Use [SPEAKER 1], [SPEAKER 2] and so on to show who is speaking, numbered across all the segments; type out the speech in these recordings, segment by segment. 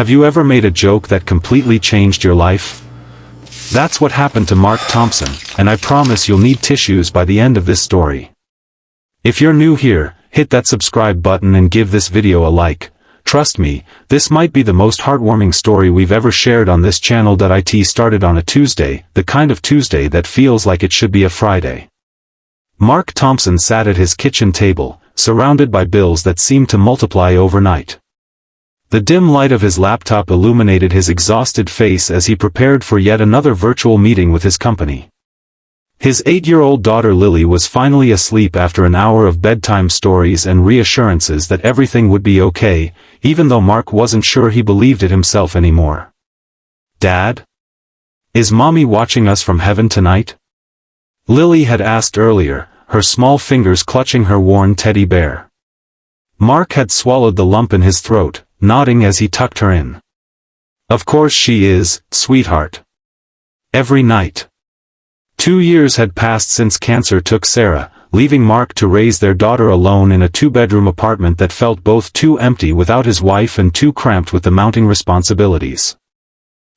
[SPEAKER 1] Have you ever made a joke that completely changed your life? That's what happened to Mark Thompson, and I promise you'll need tissues by the end of this story. If you're new here, hit that subscribe button and give this video a like. Trust me, this might be the most heartwarming story we've ever shared on this channel. It started on a Tuesday, the kind of Tuesday that feels like it should be a Friday. Mark Thompson sat at his kitchen table, surrounded by bills that seemed to multiply overnight. The dim light of his laptop illuminated his exhausted face as he prepared for yet another virtual meeting with his company. His 8-year-old daughter Lily was finally asleep after an hour of bedtime stories and reassurances that everything would be okay, even though Mark wasn't sure he believed it himself anymore. "Dad? Is Mommy watching us from heaven tonight?" Lily had asked earlier, her small fingers clutching her worn teddy bear. Mark had swallowed the lump in his throat, nodding as he tucked her in. "Of course she is, sweetheart. Every night." 2 years had passed since cancer took Sarah, leaving Mark to raise their daughter alone in a 2-bedroom apartment that felt both too empty without his wife and too cramped with the mounting responsibilities.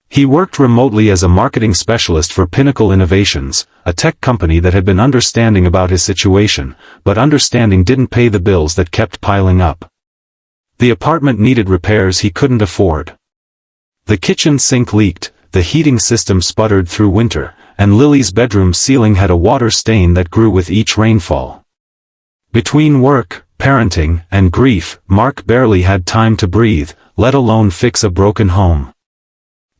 [SPEAKER 1] He worked remotely as a marketing specialist for Pinnacle Innovations, a tech company that had been understanding about his situation, but understanding didn't pay the bills that kept piling up. The apartment needed repairs he couldn't afford. The kitchen sink leaked, the heating system sputtered through winter, and Lily's bedroom ceiling had a water stain that grew with each rainfall. Between work, parenting, and grief, Mark barely had time to breathe, let alone fix a broken home.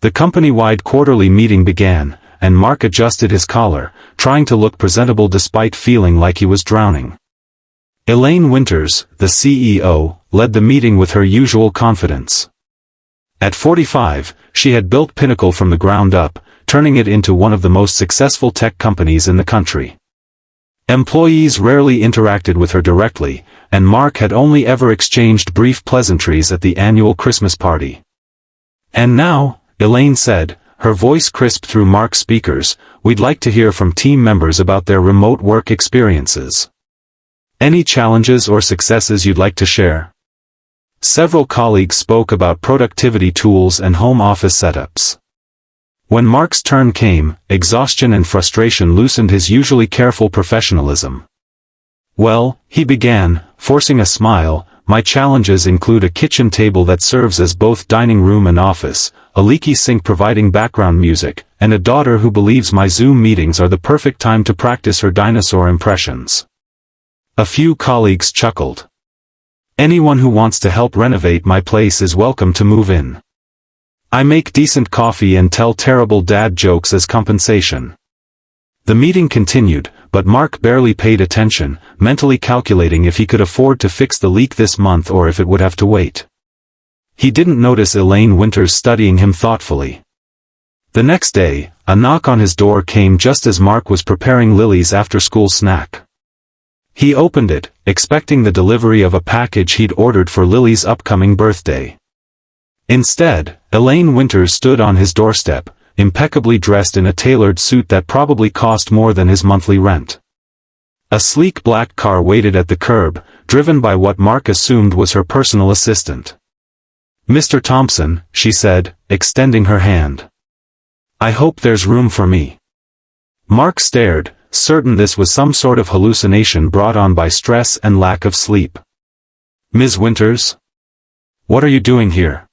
[SPEAKER 1] The company-wide quarterly meeting began, and Mark adjusted his collar, trying to look presentable despite feeling like he was drowning. Elaine Winters, the CEO, led the meeting with her usual confidence. At 45, she had built Pinnacle from the ground up, turning it into one of the most successful tech companies in the country. Employees rarely interacted with her directly, and Mark had only ever exchanged brief pleasantries at the annual Christmas party. "And now," Elaine said, her voice crisp through Mark's speakers, "we'd like to hear from team members about their remote work experiences. Any challenges or successes you'd like to share?" Several colleagues spoke about productivity tools and home office setups. When Mark's turn came, exhaustion and frustration loosened his usually careful professionalism. "Well," he began, forcing a smile, "my challenges include a kitchen table that serves as both dining room and office, a leaky sink providing background music, and a daughter who believes my Zoom meetings are the perfect time to practice her dinosaur impressions." A few colleagues chuckled. "Anyone who wants to help renovate my place is welcome to move in. I make decent coffee and tell terrible dad jokes as compensation." The meeting continued, but Mark barely paid attention, mentally calculating if he could afford to fix the leak this month or if it would have to wait. He didn't notice Elaine Winters studying him thoughtfully. The next day, a knock on his door came just as Mark was preparing Lily's after-school snack. He opened it, expecting the delivery of a package he'd ordered for Lily's upcoming birthday. Instead, Elaine Winters stood on his doorstep, impeccably dressed in a tailored suit that probably cost more than his monthly rent. A sleek black car waited at the curb, driven by what Mark assumed was her personal assistant. "Mr. Thompson," she said, extending her hand. "I hope there's room for me." Mark stared, certain this was some sort of hallucination brought on by stress and lack of sleep. "Ms. Winters? What are you doing here?"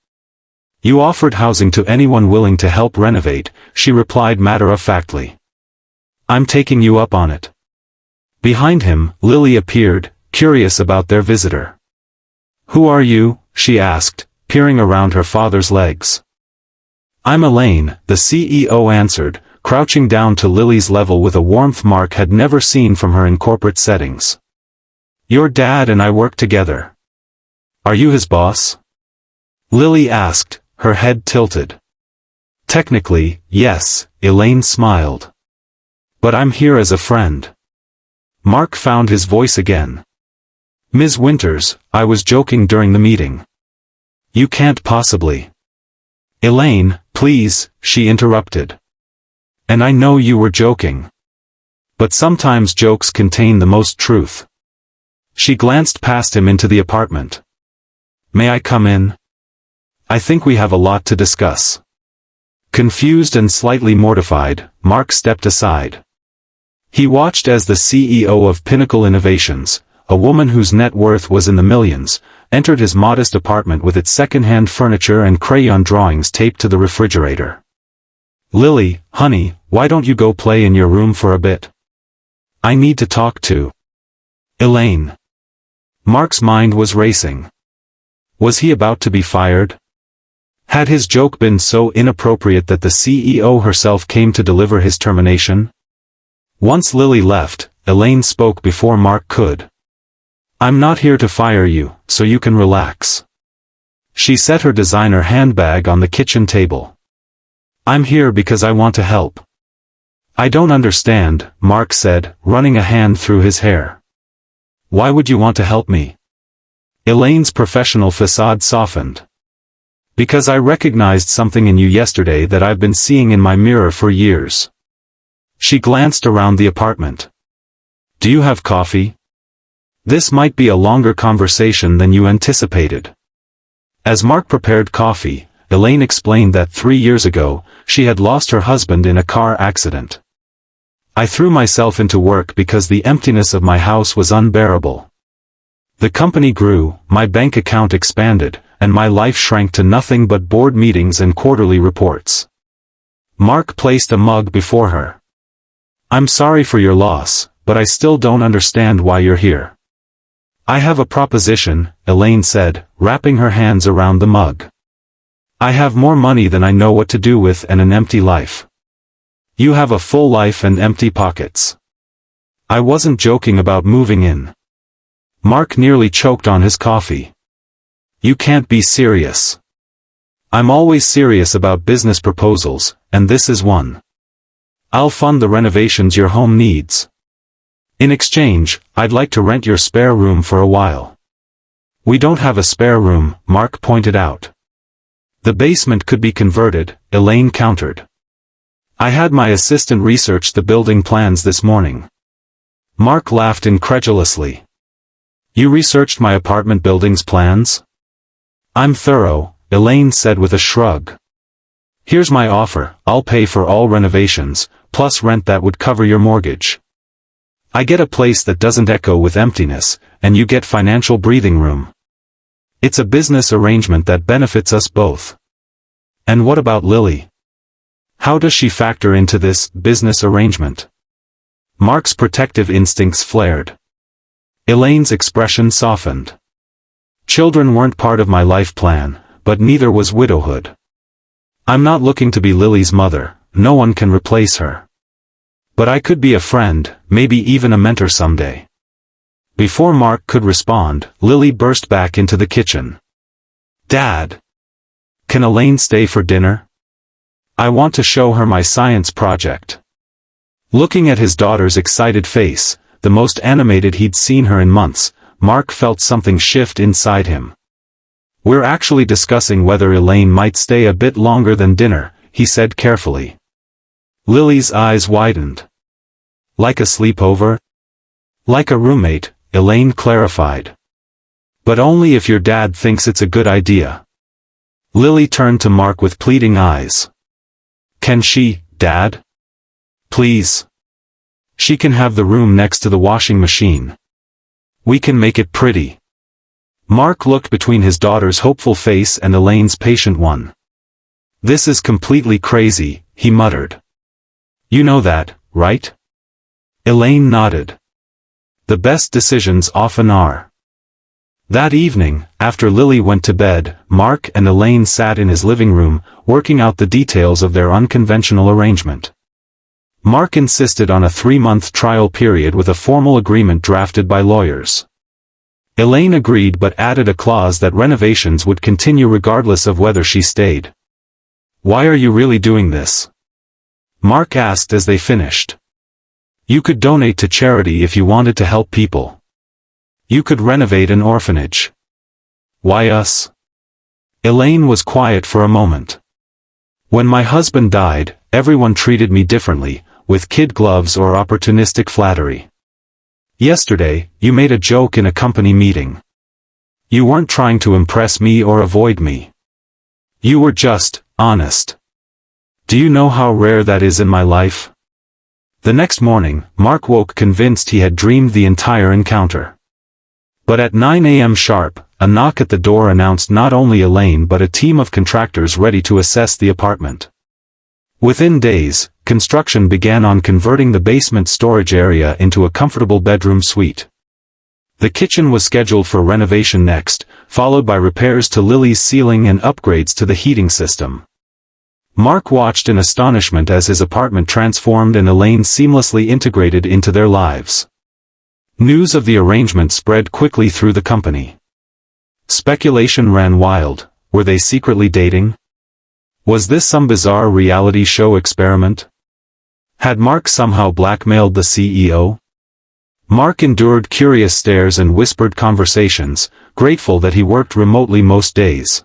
[SPEAKER 1] "You offered housing to anyone willing to help renovate," she replied matter-of-factly. "I'm taking you up on it." Behind him, Lily appeared, curious about their visitor. "Who are you?" she asked, peering around her father's legs. "I'm Elaine," the CEO answered, crouching down to Lily's level with a warmth Mark had never seen from her in corporate settings. "Your dad and I work together. Are you his boss?" Lily asked, her head tilted. "Technically, yes," Elaine smiled. "But I'm here as a friend." Mark found his voice again. "Ms. Winters, I was joking during the meeting." "You can't possibly." "Elaine, please," she interrupted. "And I know you were joking. But sometimes jokes contain the most truth." She glanced past him into the apartment. "May I come in?" I think we have a lot to discuss. Confused and slightly mortified, Mark stepped aside. He watched as the CEO of Pinnacle Innovations, a woman whose net worth was in the millions, entered his modest apartment with its second-hand furniture and crayon drawings taped to the refrigerator. "Lily, honey, why don't you go play in your room for a bit? I need to talk to Elaine." Mark's mind was racing. Was he about to be fired? Had his joke been so inappropriate that the CEO herself came to deliver his termination? Once Lily left, Elaine spoke before Mark could. "I'm not here to fire you, so you can relax." She set her designer handbag on the kitchen table. "I'm here because I want to help." "I don't understand," Mark said, running a hand through his hair. "Why would you want to help me?" Elaine's professional facade softened. "Because I recognized something in you yesterday that I've been seeing in my mirror for years." She glanced around the apartment. "Do you have coffee?" This might be a longer conversation than you anticipated. As Mark prepared coffee, Elaine explained that 3 years ago, she had lost her husband in a car accident. "I threw myself into work because the emptiness of my house was unbearable. The company grew, my bank account expanded, and my life shrank to nothing but board meetings and quarterly reports." Mark placed a mug before her. "I'm sorry for your loss, but I still don't understand why you're here." "I have a proposition," Elaine said, wrapping her hands around the mug. "I have more money than I know what to do with and an empty life. You have a full life and empty pockets." "I wasn't joking about moving in." Mark nearly choked on his coffee. "You can't be serious." "I'm always serious about business proposals, and this is one. I'll fund the renovations your home needs. In exchange, I'd like to rent your spare room for a while." "We don't have a spare room," Mark pointed out. "The basement could be converted," Elaine countered. "I had my assistant research the building plans this morning." Mark laughed incredulously. "You researched my apartment building's plans?" "I'm thorough," Elaine said with a shrug. "Here's my offer, I'll pay for all renovations, plus rent that would cover your mortgage. I get a place that doesn't echo with emptiness, and you get financial breathing room. It's a business arrangement that benefits us both." "And what about Lily? How does she factor into this business arrangement?" Mark's protective instincts flared. Elaine's expression softened. "Children weren't part of my life plan, but neither was widowhood. I'm not looking to be Lily's mother, no one can replace her. But I could be a friend, maybe even a mentor someday." Before Mark could respond, Lily burst back into the kitchen. "Dad! Can Elaine stay for dinner? I want to show her my science project." Looking at his daughter's excited face, the most animated he'd seen her in months, Mark felt something shift inside him. "We're actually discussing whether Elaine might stay a bit longer than dinner," he said carefully. Lily's eyes widened. "Like a sleepover?" "Like a roommate," Elaine clarified. "But only if your dad thinks it's a good idea." Lily turned to Mark with pleading eyes. "Can she, Dad? Please. She can have the room next to the washing machine. We can make it pretty." Mark looked between his daughter's hopeful face and Elaine's patient one. "This is completely crazy," he muttered. "You know that, right?" Elaine nodded. "The best decisions often are." That evening, after Lily went to bed, Mark and Elaine sat in his living room, working out the details of their unconventional arrangement. Mark insisted on a 3-month trial period with a formal agreement drafted by lawyers. Elaine agreed but added a clause that renovations would continue regardless of whether she stayed. "Why are you really doing this?" Mark asked as they finished. "You could donate to charity if you wanted to help people. You could renovate an orphanage." "Why us?" Elaine was quiet for a moment. "When my husband died, everyone treated me differently, with kid gloves or opportunistic flattery. Yesterday, you made a joke in a company meeting. You weren't trying to impress me or avoid me. You were just honest. Do you know how rare that is in my life? The next morning, Mark woke convinced he had dreamed the entire encounter. But at 9 a.m. sharp, a knock at the door announced not only Elaine but a team of contractors ready to assess the apartment. Within days, construction began on converting the basement storage area into a comfortable bedroom suite. The kitchen was scheduled for renovation next, followed by repairs to Lily's ceiling and upgrades to the heating system. Mark watched in astonishment as his apartment transformed and Elaine seamlessly integrated into their lives. News of the arrangement spread quickly through the company. Speculation ran wild. Were they secretly dating? Was this some bizarre reality show experiment? Had Mark somehow blackmailed the CEO? Mark endured curious stares and whispered conversations, grateful that he worked remotely most days.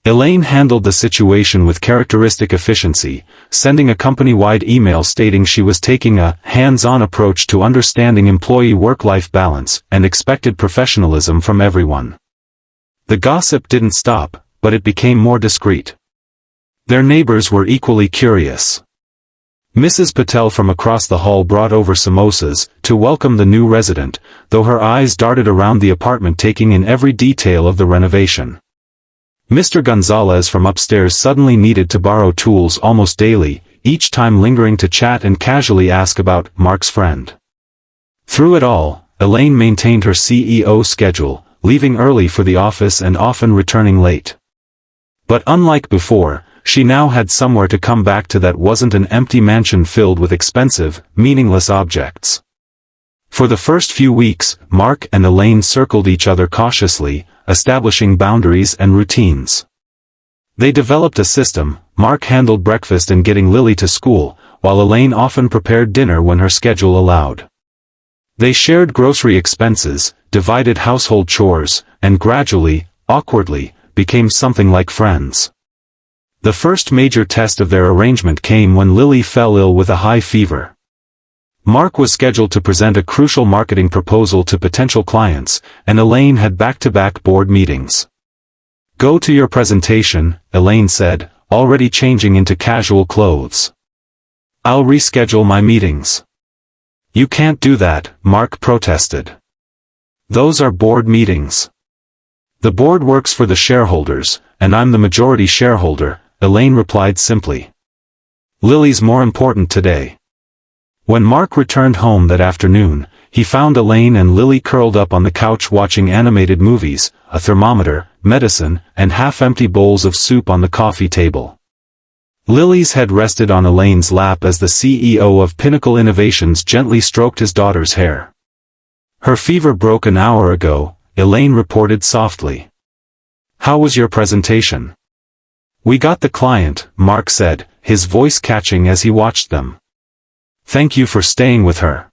[SPEAKER 1] Elaine handled the situation with characteristic efficiency, sending a company-wide email stating she was taking a hands-on approach to understanding employee work-life balance and expected professionalism from everyone. The gossip didn't stop, but it became more discreet. Their neighbors were equally curious. Mrs. Patel from across the hall brought over samosas to welcome the new resident, though her eyes darted around the apartment taking in every detail of the renovation. Mr. Gonzalez from upstairs suddenly needed to borrow tools almost daily, each time lingering to chat and casually ask about Mark's friend. Through it all, Elaine maintained her CEO schedule, leaving early for the office and often returning late. But unlike before, she now had somewhere to come back to that wasn't an empty mansion filled with expensive, meaningless objects. For the first few weeks, Mark and Elaine circled each other cautiously, establishing boundaries and routines. They developed a system. Mark handled breakfast and getting Lily to school, while Elaine often prepared dinner when her schedule allowed. They shared grocery expenses, divided household chores, and gradually, awkwardly, became something like friends. The first major test of their arrangement came when Lily fell ill with a high fever. Mark was scheduled to present a crucial marketing proposal to potential clients, and Elaine had back-to-back board meetings. "Go to your presentation," Elaine said, already changing into casual clothes. "I'll reschedule my meetings." "You can't do that," Mark protested. "Those are board meetings. The board works for the shareholders, and I'm the majority shareholder," Elaine replied simply. "Lily's more important today." When Mark returned home that afternoon, he found Elaine and Lily curled up on the couch watching animated movies, a thermometer, medicine, and half-empty bowls of soup on the coffee table. Lily's head rested on Elaine's lap as the CEO of Pinnacle Innovations gently stroked his daughter's hair. "Her fever broke an hour ago," Elaine reported softly. "How was your presentation?" "We got the client," Mark said, his voice catching as he watched them. "Thank you for staying with her."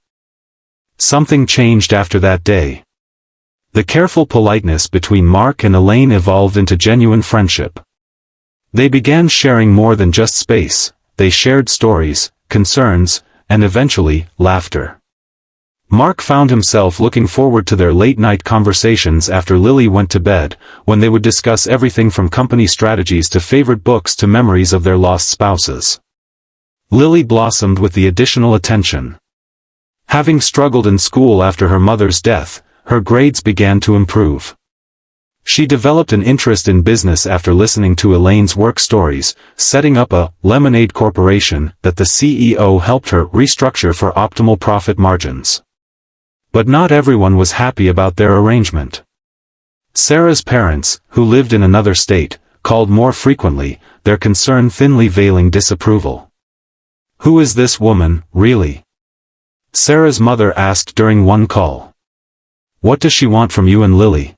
[SPEAKER 1] Something changed after that day. The careful politeness between Mark and Elaine evolved into genuine friendship. They began sharing more than just space. They shared stories, concerns, and eventually, laughter. Mark found himself looking forward to their late-night conversations after Lily went to bed, when they would discuss everything from company strategies to favorite books to memories of their lost spouses. Lily blossomed with the additional attention. Having struggled in school after her mother's death, her grades began to improve. She developed an interest in business after listening to Elaine's work stories, setting up a lemonade corporation that the CEO helped her restructure for optimal profit margins. But not everyone was happy about their arrangement. Sarah's parents, who lived in another state, called more frequently, their concern thinly veiling disapproval. "Who is this woman, really?" Sarah's mother asked during one call. "What does she want from you and Lily?"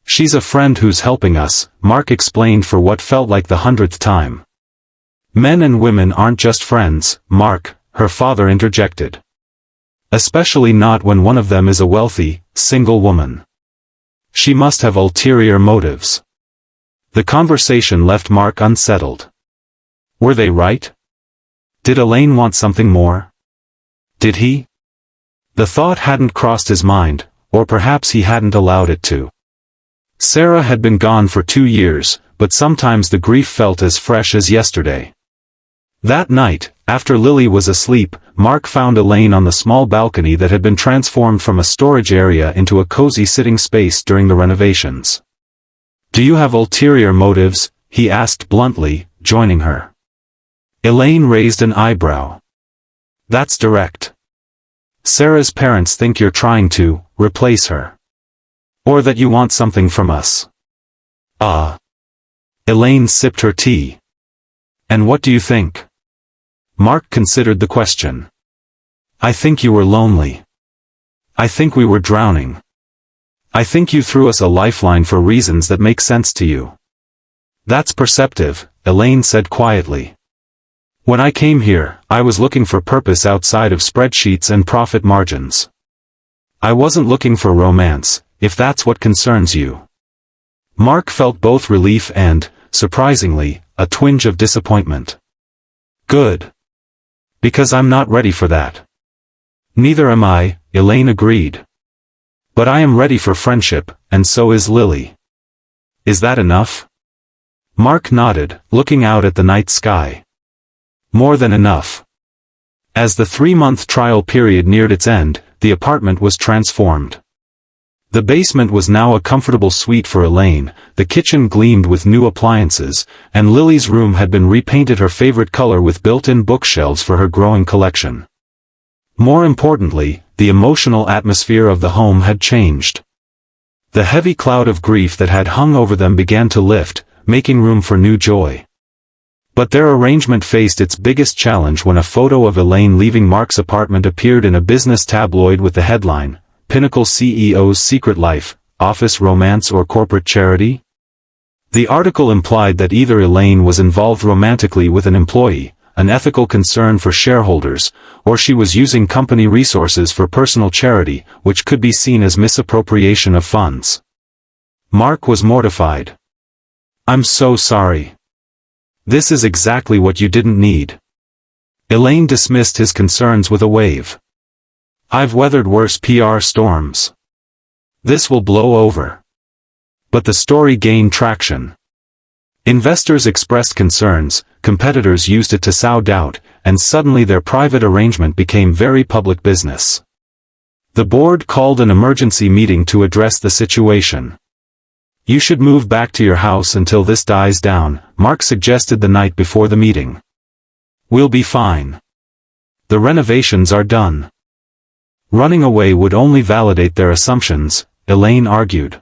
[SPEAKER 1] "She's a friend who's helping us," Mark explained for what felt like the 100th time. "Men and women aren't just friends, Mark," her father interjected. "Especially not when one of them is a wealthy, single woman. She must have ulterior motives." The conversation left Mark unsettled. Were they right? Did Elaine want something more? Did he? The thought hadn't crossed his mind, or perhaps he hadn't allowed it to. Sarah had been gone for 2 years, but sometimes the grief felt as fresh as yesterday. That night, after Lily was asleep, Mark found Elaine on the small balcony that had been transformed from a storage area into a cozy sitting space during the renovations. "Do you have ulterior motives?" he asked bluntly, joining her. Elaine raised an eyebrow. "That's direct. Sarah's parents think you're trying to replace her. Or that you want something from us." "Ah." Elaine sipped her tea. "And what do you think?" Mark considered the question. "I think you were lonely. I think we were drowning. I think you threw us a lifeline for reasons that make sense to you." "That's perceptive," Elaine said quietly. "When I came here, I was looking for purpose outside of spreadsheets and profit margins. I wasn't looking for romance, if that's what concerns you." Mark felt both relief and, surprisingly, a twinge of disappointment. "Good. Because I'm not ready for that." "Neither am I," Elaine agreed. "But I am ready for friendship, and so is Lily." "Is that enough?" Mark nodded, looking out at the night sky. "More than enough." As the 3-month trial period neared its end, the apartment was transformed. The basement was now a comfortable suite for Elaine, the kitchen gleamed with new appliances, and Lily's room had been repainted her favorite color with built-in bookshelves for her growing collection. More importantly, the emotional atmosphere of the home had changed. The heavy cloud of grief that had hung over them began to lift, making room for new joy. But their arrangement faced its biggest challenge when a photo of Elaine leaving Mark's apartment appeared in a business tabloid with the headline, "Pinnacle CEO's Secret Life, Office Romance or Corporate Charity?" The article implied that either Elaine was involved romantically with an employee, an ethical concern for shareholders, or she was using company resources for personal charity, which could be seen as misappropriation of funds. Mark was mortified. "I'm so sorry. This is exactly what you didn't need." Elaine dismissed his concerns with a wave. "I've weathered worse PR storms. This will blow over." But the story gained traction. Investors expressed concerns, competitors used it to sow doubt, and suddenly their private arrangement became very public business. The board called an emergency meeting to address the situation. "You should move back to your house until this dies down," Mark suggested the night before the meeting. "We'll be fine. The renovations are done." Running away would only validate their assumptions, Elaine argued.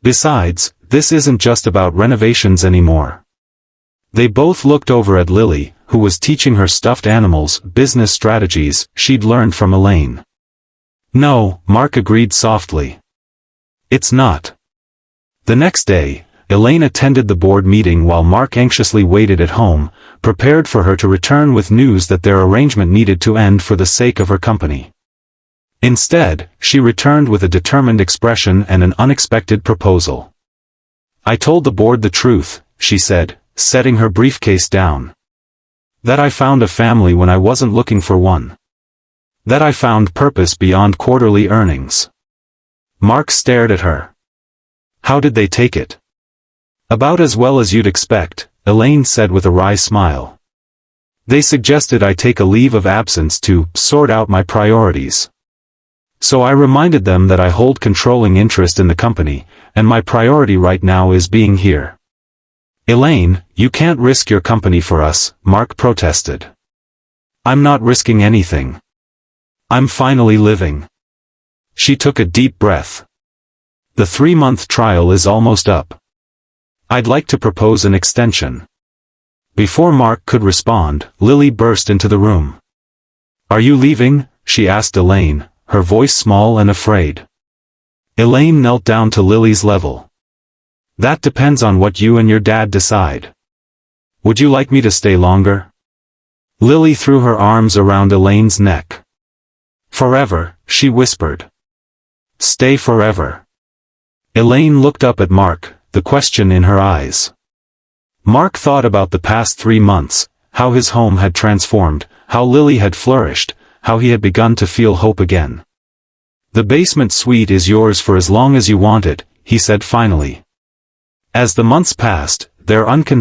[SPEAKER 1] "Besides, this isn't just about renovations anymore." They both looked over at Lily, who was teaching her stuffed animals business strategies she'd learned from Elaine. "No," Mark agreed softly. "It's not." The next day, Elaine attended the board meeting while Mark anxiously waited at home, prepared for her to return with news that their arrangement needed to end for the sake of her company. Instead, she returned with a determined expression and an unexpected proposal. "I told the board the truth," she said, setting her briefcase down. "That I found a family when I wasn't looking for one. That I found purpose beyond quarterly earnings." Mark stared at her. "How did they take it?" "About as well as you'd expect," Elaine said with a wry smile. "They suggested I take a leave of absence to sort out my priorities. So I reminded them that I hold controlling interest in the company, and my priority right now is being here." "Elaine, you can't risk your company for us," Mark protested. "I'm not risking anything. I'm finally living." She took a deep breath. "The 3-month trial is almost up. I'd like to propose an extension." Before Mark could respond, Lily burst into the room. "Are you leaving?" she asked Elaine, her voice small and afraid. Elaine knelt down to Lily's level. "That depends on what you and your dad decide. Would you like me to stay longer?" Lily threw her arms around Elaine's neck. "Forever," she whispered. "Stay forever." Elaine looked up at Mark, the question in her eyes. Mark thought about the past 3 months, how his home had transformed, how Lily had flourished, how he had begun to feel hope again. "The basement suite is yours for as long as you want it," he said finally. As the months passed, their unconventional